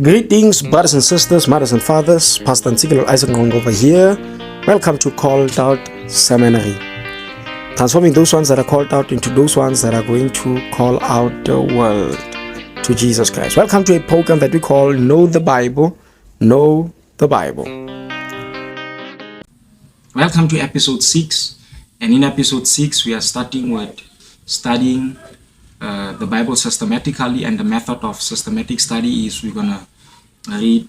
Greetings, brothers and sisters, mothers and fathers. Pastor Ntsikelelo Nqonga over here. Welcome to Out Seminary. Transforming those ones that are called out into those ones that are going to call out the world to Jesus Christ. Welcome to a program that we call Know the Bible. Know the Bible. Welcome to episode 6. And in episode 6, we are starting with studying the Bible systematically, and the method of systematic study is we're going to read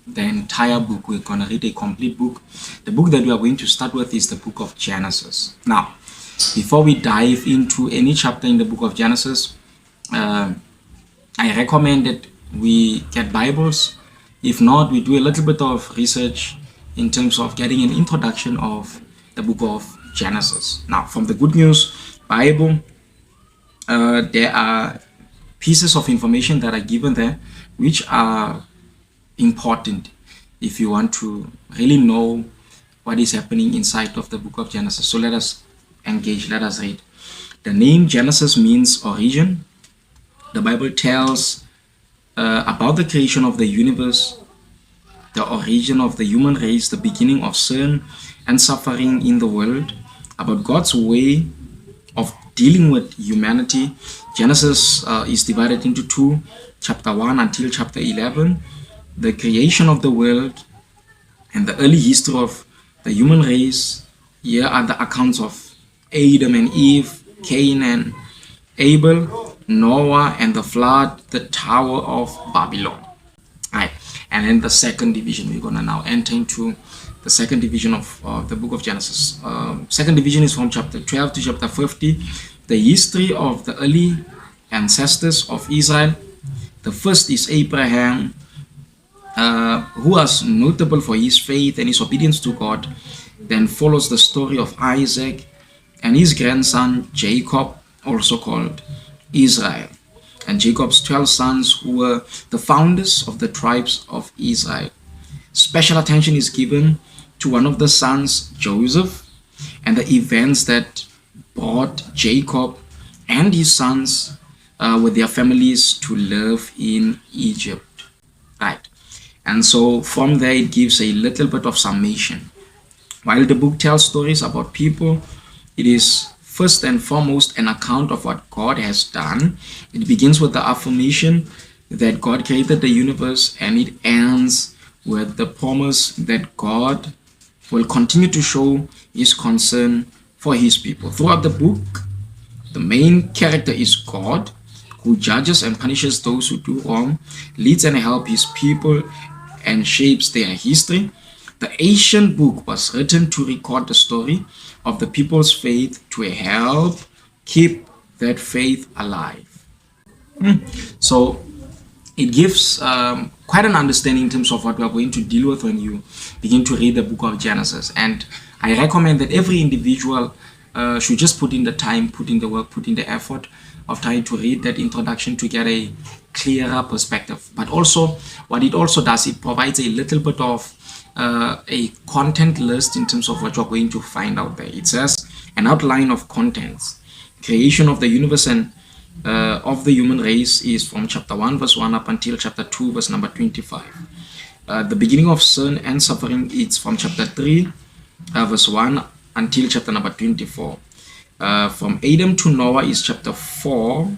the entire book. We're going to read a complete book. The book that we are going to start with is the book of Genesis. Now, before we dive into any chapter in the book of Genesis, I recommend that we get Bibles. If not, we do a little bit of research in terms of getting an introduction of the book of Genesis. Now, from the Good News Bible, there are pieces of information that are given there which are important if you want to really know what is happening inside of the book of Genesis. So let us engage, let us read. The name Genesis means origin. The Bible tells about the creation of the universe, the origin of the human race, the beginning of sin and suffering in the world, about God's way of dealing with humanity. Genesis is divided into two, chapter 1 until chapter 11, the creation of the world and the early history of the human race. Here are the accounts of Adam and Eve, Cain and Abel, Noah and the flood, the Tower of Babylon. Right. And then the second division, we're going to now enter into the second division of the book of Genesis. Second division is from chapter 12 to chapter 50, the history of the early ancestors of Israel. The first is Abraham, who was notable for his faith and his obedience to God. Then follows the story of Isaac and his grandson Jacob, also called Israel, and Jacob's 12 sons, who were the founders of the tribes of Israel. Special attention is given to one of the sons, Joseph, and the events that brought Jacob and his sons with their families to live in Egypt. Right. And so from there it gives a little bit of summation. While the book tells stories about people, it is first and foremost an account of what God has done. It begins with the affirmation that God created the universe, and it ends with the promise that God will continue to show his concern for his people. Throughout the book, the main character is God, who judges and punishes those who do wrong, leads and helps his people, and shapes their history. The ancient book was written to record the story of the people's faith, to help keep that faith alive. So it gives quite an understanding in terms of what we are going to deal with when you begin to read the book of Genesis. And I recommend that every individual should just put in the time, put in the work, put in the effort of trying to read that introduction to get a clearer perspective. But also, what it also does, it provides a little bit of a content list in terms of what you're going to find out there. It says an outline of contents. Creation of the universe and of the human race is from chapter 1 verse 1 up until chapter 2 verse number 25. The beginning of sin and suffering is from chapter 3 verse 1 until chapter number 24. From Adam to Noah is chapter 4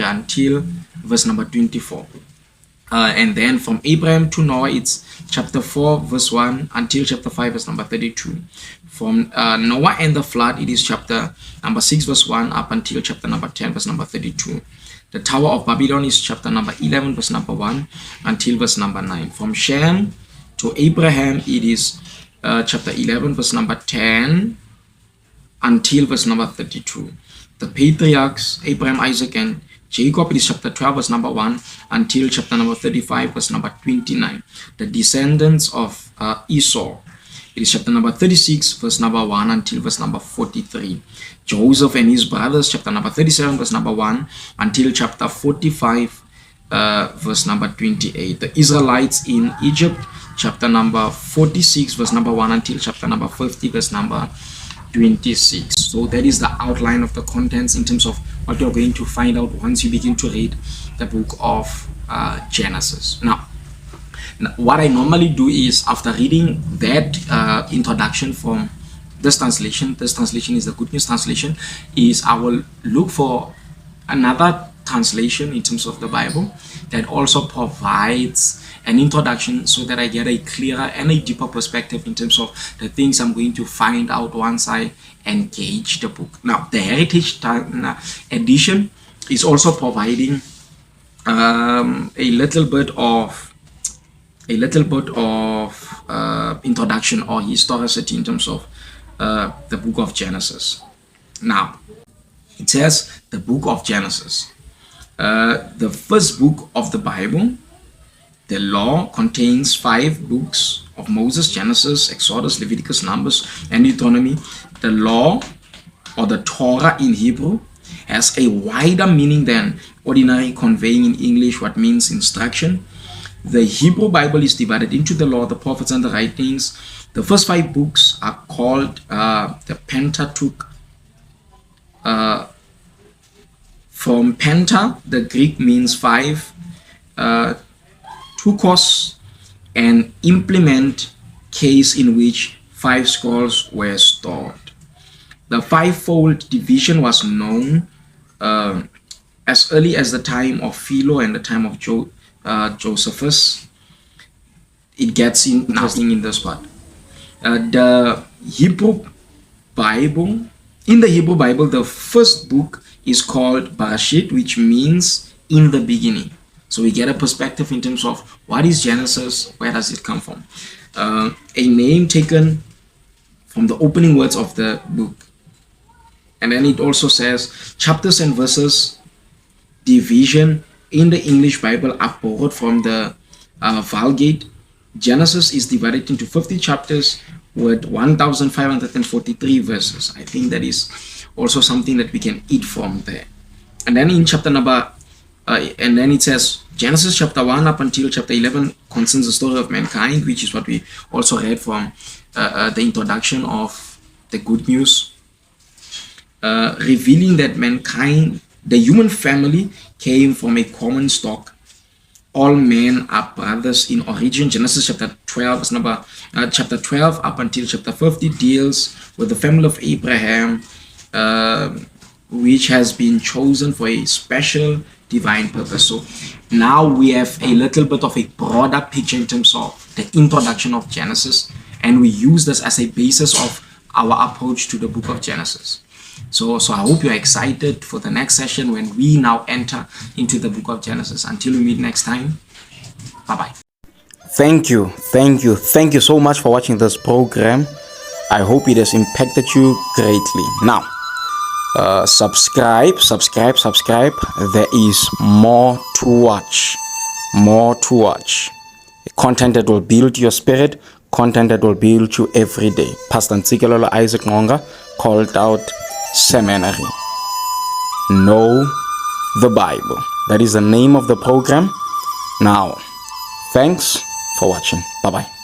until verse number 24. And then from Abraham to Noah, it's chapter 4 verse 1 until chapter 5 verse number 32. From Noah and the flood, it is chapter number 6 verse 1 up until chapter number 10 verse number 32. The Tower of Babylon is chapter number 11 verse number 1 until verse number 9. From Shem to Abraham, it is chapter 11 verse number 10 until verse number 32. The patriarchs Abraham, Isaac and Jacob, it is chapter 12 verse number 1 until chapter number 35 verse number 29. The descendants of Esau, it is chapter number 36 verse number 1 until verse number 43. Joseph and his brothers, chapter number 37 verse number 1 until chapter 45 verse number 28. The Israelites in Egypt, chapter number 46 verse number 1 until chapter number 50 verse number 26. So that is the outline of the contents in terms of what you're going to find out once you begin to read the book of Genesis. Now, what I normally do is, after reading that introduction from this translation is the Good News translation, is I will look for another translation in terms of the Bible that also provides an introduction, so that I get a clearer and a deeper perspective in terms of the things I'm going to find out once I engage the book. Now, the Heritage edition is also providing a little bit of introduction or historicity in terms of the book of Genesis. Now, it says the book of Genesis, the first book of the Bible. The law contains 5 books of Moses: Genesis, Exodus, Leviticus, Numbers, and Deuteronomy. The law, or the Torah in Hebrew, has a wider meaning than ordinary conveying in English what means instruction. The Hebrew Bible is divided into the law, the prophets, and the writings. The first 5 books are called the Pentateuch. From Penta, the Greek means 5. Tukos, an implement case in which 5 scrolls were stored. The 5-fold division was known as early as the time of Philo and the time of Josephus. It gets interesting in this part. The Hebrew Bible, in the Hebrew Bible, the first book is called Bereshit, which means in the beginning. So we get a perspective in terms of what is Genesis, where does it come from? A name taken from the opening words of the book. And then it also says chapters and verses division in the English Bible are borrowed from the Vulgate. Genesis is divided into 50 chapters with 1,543 verses. I think that is also something that we can eat from there. And then in chapter number and then it says Genesis chapter 1 up until chapter 11 concerns the story of mankind, which is what we also read from the introduction of the Good News, revealing that mankind, the human family, came from a common stock. All men are brothers in origin. Genesis chapter 12 chapter 12 up until chapter 50 deals with the family of Abraham, which has been chosen for a special divine purpose. So now we have a little bit of a broader picture in terms of the introduction of Genesis, and we use this as a basis of our approach to the book of Genesis. So I hope you're excited for the next session when we now enter into the book of Genesis. Until we meet next time, bye-bye. Thank you so much for watching this program. I hope it has impacted you greatly. Now, subscribe. There is more to watch. Content that will build your spirit, content that will build you every day. Pastor Ntsikelelo Isaac Nqonga, called Out Seminary. Know the Bible. That is the name of the program. Now, thanks for watching. Bye-bye.